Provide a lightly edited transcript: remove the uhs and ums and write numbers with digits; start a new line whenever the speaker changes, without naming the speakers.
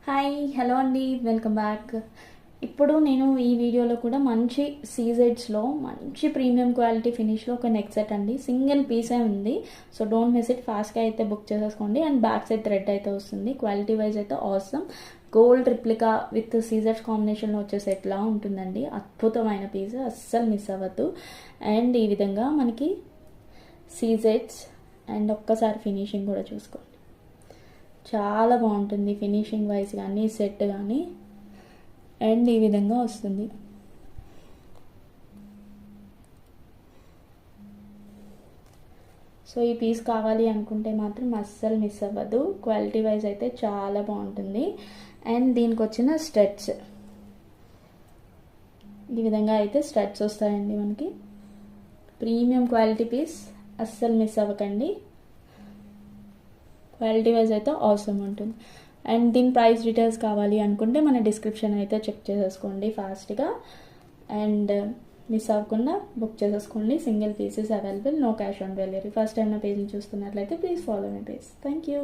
Hi hello అండి, welcome back. ఇప్పుడు నేను ఈ వీడియోలో కూడా మంచి సీజెడ్స్లో మంచి ప్రీమియం క్వాలిటీ ఫినిష్లో ఒక నెక్ సెట్ అండి, సింగిల్ పీసే ఉంది. సో డోంట్ మిస్ ఇట్, ఫాస్ట్గా అయితే బుక్ చేసేసుకోండి. అండ్ బ్యాక్ సైడ్ థ్రెడ్ అయితే వస్తుంది. క్వాలిటీ వైజ్ అయితే ఆసమ్. గోల్డ్ రిప్లికా విత్ సీజెడ్స్ కాంబినేషన్లో వచ్చే సెట్లా ఉంటుందండి. అద్భుతమైన పీస్, అస్సలు మిస్ అవ్వద్దు. అండ్ ఈ విధంగా మనకి సీజెడ్స్ అండ్ ఒక్కసారి ఫినిషింగ్ కూడా చూసుకోండి, చాలా బాగుంటుంది ఫినిషింగ్ వైజ్ కానీ సెట్ కానీ. అండ్ ఈ విధంగా వస్తుంది. సో ఈ పీస్ కావాలి అనుకుంటే మాత్రం అస్సలు మిస్ అవ్వదు. క్వాలిటీ వైజ్ అయితే చాలా బాగుంటుంది. అండ్ దీనికి వచ్చిన స్టడ్స్ ఈ విధంగా అయితే స్టడ్స్ వస్తాయండి మనకి. ప్రీమియం క్వాలిటీ పీస్, అస్సలు మిస్ అవ్వకండి. క్వాలిటీ వైజ్ అయితే ఆసమ్ ఉంటుంది. అండ్ దీని ప్రైస్ డీటెయిల్స్ కావాలి అనుకుంటే మన డిస్క్రిప్షన్ అయితే చెక్ చేసేసుకోండి ఫాస్ట్గా. అండ్ మిస్ అవ్వకుండా బుక్ చేసేసుకోండి. Single pieces available, no cash on delivery. First time నా పేజ్ని చూస్తున్నట్లయితే please follow my page. Thank you.